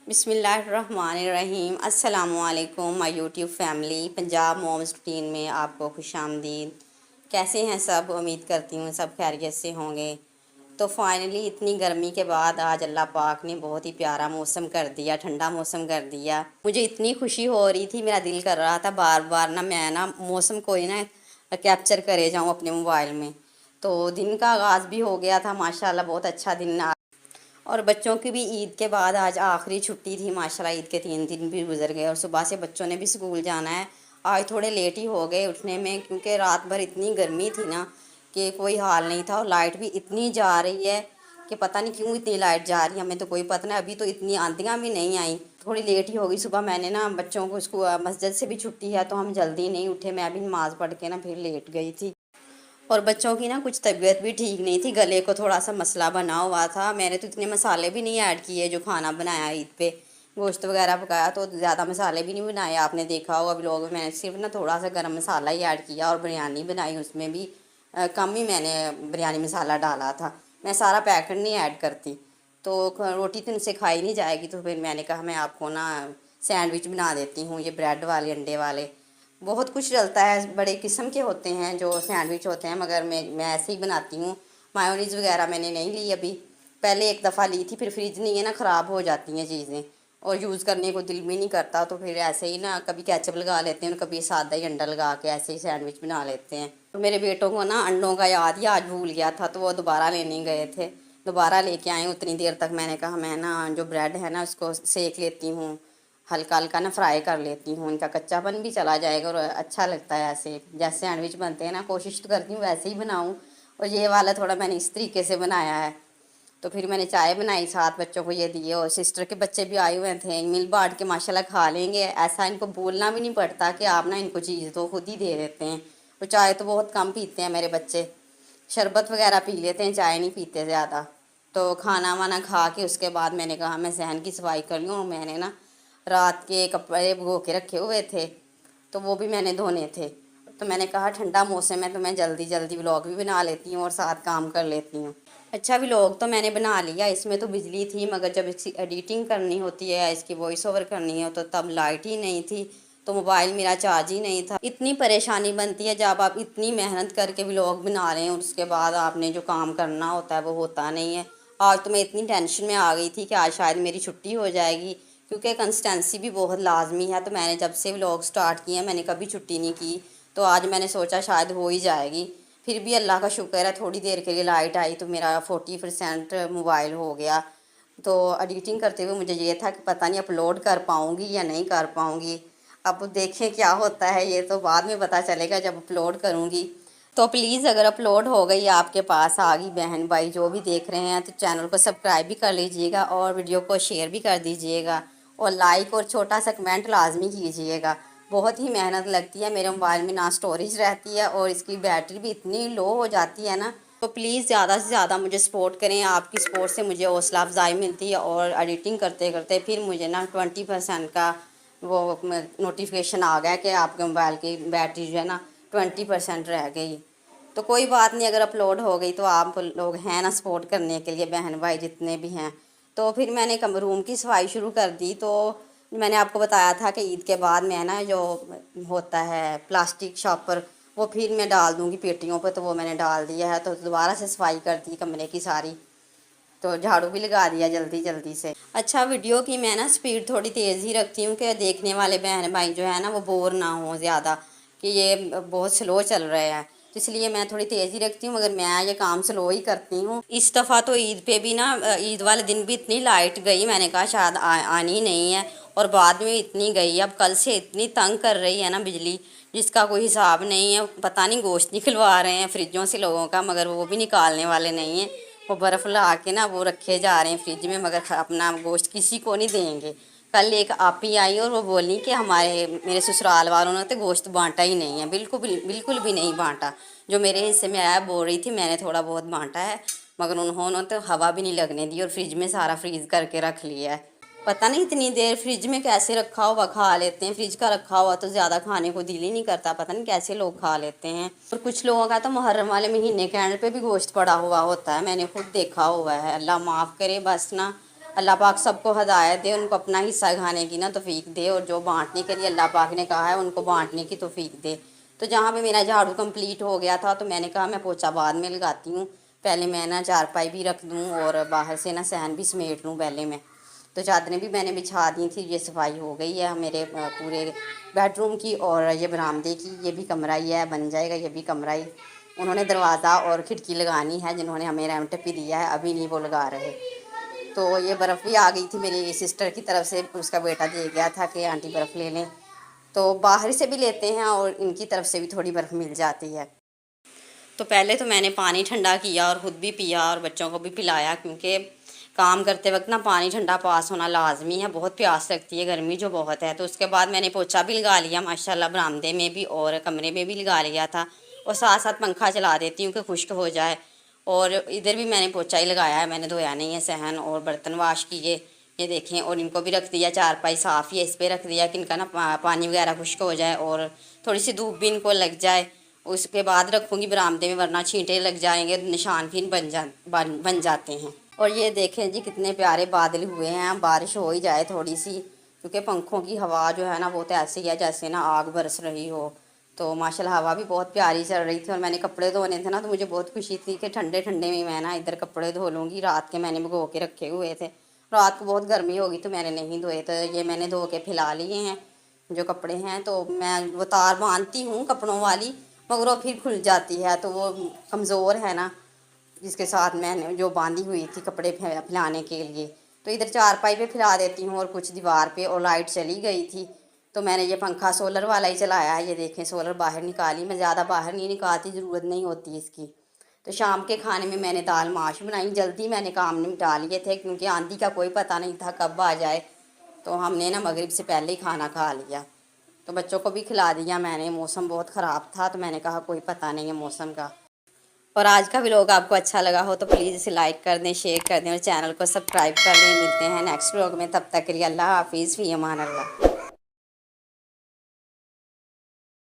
बिस्मिल्लाहिर्रहमानिर्रहीम। अस्सलामुअलैकुम my YouTube family. Punjab moms routine में आपको खुशामदीद। कैसे हैं सब? उम्मीद करती हूँ सब खैरियत से होंगे। तो फाइनली इतनी गर्मी के बाद आज अल्लाह पाक ने बहुत ही प्यारा मौसम कर दिया, ठंडा मौसम कर दिया। मुझे इतनी खुशी हो रही थी, मेरा दिल कर रहा था बार बार ना मैं ना मौसम को ही ना कैप्चर करे जाऊँ अपने मोबाइल में। तो दिन का आगाज़ भी हो गया था माशाल्लाह, बहुत अच्छा दिन। और बच्चों की भी ईद के बाद आज आखिरी छुट्टी थी माशाल्लाह। ईद के 3 दिन भी गुजर गए और सुबह से बच्चों ने भी स्कूल जाना है। आज थोड़े लेट ही हो गए उठने में, क्योंकि रात भर इतनी गर्मी थी ना कि कोई हाल नहीं था। और लाइट भी इतनी जा रही है कि पता नहीं क्यों इतनी लाइट जा रही है, हमें तो कोई पता नहीं। अभी तो इतनी आंधियाँ भी नहीं आई, थोड़ी लेट ही हो गई। सुबह मैंने ना बच्चों को स्कूल मस्जिद से भी छुट्टी है तो हम जल्दी नहीं उठे, मैं भी नमाज़ पढ़ के ना फिर लेट गई थी। और बच्चों की ना कुछ तबीयत भी ठीक नहीं थी, गले को थोड़ा सा मसला बना हुआ था। मैंने तो इतने मसाले भी नहीं ऐड किए जो खाना बनाया ईद पे, गोश्त वगैरह पकाया तो ज़्यादा मसाले भी नहीं बनाए। आपने देखा होगा व्लॉग में, मैंने सिर्फ ना थोड़ा सा गरम मसाला ही ऐड किया। और बिरयानी बनाई उसमें भी कम ही मैंने बिरयानी मसाला डाला था, मैं सारा पैकेट नहीं ऐड करती। तो रोटी तो इनसे खाई नहीं जाएगी, तो फिर मैंने कहा मैं आपको ना सैंडविच बना देती हूँ, ये ब्रेड वाले अंडे वाले। बहुत कुछ डलता है, बड़े किस्म के होते हैं जो सैंडविच होते हैं, मगर मैं ऐसे ही बनाती हूँ। मायोनीज़ वगैरह मैंने नहीं ली अभी, पहले एक दफ़ा ली थी, फिर फ्रिज नहीं है ना, ख़राब हो जाती हैं चीज़ें और यूज़ करने को दिल भी नहीं करता। तो फिर ऐसे ही ना कभी केचप लगा लेते हैं और कभी सादा ही अंडा लगा के ऐसे ही सैंडविच बना लेते हैं। तो मेरे बेटों को ना अंडों का याद ही आज भूल गया था, तो वो दोबारा लेने गए थे, दोबारा लेके आए। उतनी देर तक मैंने कहा मैं ना जो ब्रेड है ना उसको सेक लेती हूँ, हल्का हल्का ना फ्राई कर लेती हूँ, इनका कच्चापन भी चला जाएगा और अच्छा लगता है। ऐसे जैसे सैंडविच बनते हैं ना, कोशिश तो करती हूँ वैसे ही बनाऊँ। और ये वाला थोड़ा मैंने इस तरीके से बनाया है। तो फिर मैंने चाय बनाई, साथ बच्चों को ये दिए और सिस्टर के बच्चे भी आए हुए थे, मिल बांट के माशाल्लाह खा लेंगे। ऐसा इनको बोलना भी नहीं पड़ता कि आप ना इनको चीज़ तो खुद ही दे देते हैं। वो चाय तो बहुत कम पीते हैं मेरे बच्चे, शरबत वगैरह पी लेते हैं, चाय नहीं पीते ज़्यादा। तो खाना वाना खा के उसके बाद मैंने कहा मैं सहन की सफाई कर लूँ। और मैंने ना रात के कपड़े भिगो के रखे हुए थे तो वो भी मैंने धोने थे। तो मैंने कहा ठंडा मौसम है तो मैं जल्दी जल्दी व्लॉग भी बना लेती हूँ और साथ काम कर लेती हूँ। अच्छा व्लॉग तो मैंने बना लिया, इसमें तो बिजली थी, मगर जब इसकी एडिटिंग करनी होती है, इसकी वॉइस ओवर करनी है, तो तब लाइट ही नहीं थी, तो मोबाइल मेरा चार्ज ही नहीं था। इतनी परेशानी बनती है जब आप इतनी मेहनत करके व्लॉग बना रहे हैं और उसके बाद आपने जो काम करना होता है वो होता नहीं है। आज तो मैं इतनी टेंशन में आ गई थी कि आज शायद मेरी छुट्टी हो जाएगी, क्योंकि कंसिस्टेंसी भी बहुत लाजमी है। तो मैंने जब से व्लॉग स्टार्ट किए मैंने कभी छुट्टी नहीं की, तो आज मैंने सोचा शायद हो ही जाएगी। फिर भी अल्लाह का शुक्र है, थोड़ी देर के लिए लाइट आई तो मेरा 40% मोबाइल हो गया। तो एडिटिंग करते हुए मुझे ये था कि पता नहीं अपलोड कर पाऊँगी या नहीं कर पाऊँगी। अब देखें क्या होता है, ये तो बाद में पता चलेगा जब अपलोड करूँगी। तो प्लीज़ अगर अपलोड हो गई, आपके पास आ गई, बहन भाई जो भी देख रहे हैं, तो चैनल को सब्सक्राइब भी कर लीजिएगा और वीडियो को शेयर भी कर दीजिएगा और लाइक और छोटा सा कमेंट लाजमी कीजिएगा। बहुत ही मेहनत लगती है, मेरे मोबाइल में ना स्टोरेज रहती है और इसकी बैटरी भी इतनी लो हो जाती है ना। तो प्लीज़ ज़्यादा से ज़्यादा मुझे सपोर्ट करें, आपकी सपोर्ट से मुझे हौसला अफजाई मिलती है। और एडिटिंग करते करते फिर मुझे ना 20% का वो नोटिफिकेशन आ गया कि आपके मोबाइल की बैटरी जो है ना 20% रह गई। तो कोई बात नहीं, अगर अपलोड हो गई तो आप लोग हैं ना सपोर्ट करने के लिए, बहन भाई जितने भी हैं। तो फिर मैंने रूम की सफाई शुरू कर दी। तो मैंने आपको बताया था कि ईद के बाद मैं ना जो होता है प्लास्टिक शॉपर, वो फिर मैं डाल दूँगी पेटियों पर, तो वो मैंने डाल दिया है। तो दोबारा से सफाई कर दी कमरे की सारी, तो झाड़ू भी लगा दिया जल्दी जल्दी से। अच्छा वीडियो की मैं ना स्पीड थोड़ी तेज़ ही रखती हूँ कि देखने वाले बहन भाई जो है ना वो बोर ना हो ज़्यादा कि ये बहुत स्लो चल रहे हैं, तो इसलिए मैं थोड़ी तेज़ ही रखती हूँ, मगर मैं ये काम स्लो ही करती हूँ। इस दफ़ा तो ईद पे भी ना, ईद वाले दिन भी इतनी लाइट गई, मैंने कहा शायद आनी नहीं है, और बाद में इतनी गई। अब कल से इतनी तंग कर रही है ना बिजली, जिसका कोई हिसाब नहीं है। पता नहीं गोश्त निकलवा रहे हैं फ्रिजों से लोगों का, मगर वो भी निकालने वाले नहीं हैं। वो बर्फ़ ला के ना वो रखे जा रहे हैं फ्रिज में, मगर अपना गोश्त किसी को नहीं देंगे। कल एक आपी आई और वो बोली कि मेरे ससुराल वालों ने तो गोश्त बांटा ही नहीं है, बिल्कुल भी नहीं बांटा। जो मेरे हिस्से में आया बोल रही थी मैंने थोड़ा बहुत बांटा है, मगर उन्होंने तो हवा भी नहीं लगने दी और फ्रिज में सारा फ्रीज़ करके रख लिया है। पता नहीं इतनी देर फ्रिज में कैसे रखा हुआ खा लेते हैं, फ्रिज का रखा हुआ तो ज़्यादा खाने को दिल ही नहीं करता, पता नहीं कैसे लोग खा लेते हैं। और कुछ लोगों का तो मुहर्रम वाले महीने के एंड पे भी गोश्त पड़ा हुआ होता है, मैंने खुद देखा हुआ है। अल्लाह माफ़ करे बस ना, अल्लाह पाक सबको हदायत दे, उनको अपना हिस्सा खाने की ना तौफीक दे, और जो बांटने के लिए अल्लाह पाक ने कहा है उनको बांटने की तौफीक दे। तो जहाँ पे मेरा झाड़ू कंप्लीट हो गया था तो मैंने कहा मैं पोछा बाद में लगाती हूँ, पहले मैं ना चारपाई भी रख दूँ और बाहर से ना सहन भी समेट लूँ पहले मैं। तो चादरें भी मैंने बिछा दी थी, ये सफाई हो गई है मेरे पूरे बेडरूम की, और ये बरामदे की, ये भी कमरा ही है, बन जाएगा ये भी कमरा ही। उन्होंने दरवाज़ा और खिड़की लगानी है, जिन्होंने हमें रेंट पे दिया है, अभी नहीं वो लगा रहे। तो ये बर्फ़ भी आ गई थी मेरी सिस्टर की तरफ से, उसका बेटा दे गया था कि आंटी बर्फ़ ले लें, तो बाहर से भी लेते हैं और इनकी तरफ से भी थोड़ी बर्फ़ मिल जाती है। तो पहले तो मैंने पानी ठंडा किया और ख़ुद भी पिया और बच्चों को भी पिलाया, क्योंकि काम करते वक्त ना पानी ठंडा पास होना लाजमी है, बहुत प्यास लगती है, गर्मी जो बहुत है। तो उसके बाद मैंने पोछा भी लगा लिया माशाल्लाह, बरामदे में भी और कमरे में भी लगा लिया था, और साथ साथ पंखा चला देती हूँ कि खुश्क हो जाए। और इधर भी मैंने पोछा ही लगाया है, मैंने धोया नहीं है सहन, और बर्तन वाश किए, ये देखें, और इनको भी रख दिया, चारपाई साफ़ ही है, इस पर रख दिया कि इनका ना पानी वगैरह खुश्क हो जाए और थोड़ी सी धूप भी इनको लग जाए। उसके बाद रखूँगी बरामदे में, वरना छींटे लग जाएंगे, निशान फिर बन जाते हैं। और ये देखें जी कितने प्यारे बादल हुए हैं, बारिश हो ही जाए थोड़ी सी, क्योंकि पंखों की हवा जो है ना वो तो ऐसी है जैसे ना आग बरस रही हो। तो माशाल्लाह हवा भी बहुत प्यारी चल रही थी, और मैंने कपड़े धोने थे ना, तो मुझे बहुत खुशी थी कि ठंडे ठंडे में मैं ना इधर कपड़े धो लूँगी। रात के मैंने भिगो के रखे हुए थे, रात को बहुत गर्मी होगी तो मैंने नहीं धोए, तो ये मैंने धो के फैला लिए हैं जो कपड़े हैं। तो मैं वो तार बांधती हूँ कपड़ों वाली, मगर वो फिर खुल जाती है, तो वो कमज़ोर है ना, जिसके साथ मैंने जो बांधी हुई थी कपड़े फैलाने के लिए। तो इधर चारपाई पे फैला देती हूँ और कुछ दीवार पे, और लाइट चली गई थी तो मैंने ये पंखा सोलर वाला ही चलाया है। ये देखें सोलर बाहर निकाली, मैं ज़्यादा बाहर नहीं निकालती, ज़रूरत नहीं होती इसकी। तो शाम के खाने में मैंने दाल माश बनाई, जल्दी मैंने काम निपटा लिए थे क्योंकि आंधी का कोई पता नहीं था कब आ जाए, तो हमने ना मगरिब से पहले ही खाना खा लिया। तो बच्चों को भी खिला दिया मैंने, मौसम बहुत ख़राब था तो मैंने कहा कोई पता नहीं है मौसम का। और आज का व्लॉग आपको अच्छा लगा हो तो प्लीज़ इसे लाइक कर दें, शेयर कर दें और चैनल को सब्सक्राइब कर दें। मिलते हैं नेक्स्ट व्लॉग में, तब तक के लिए अल्लाह हाफिज़, फ़ी अमान अल्लाह।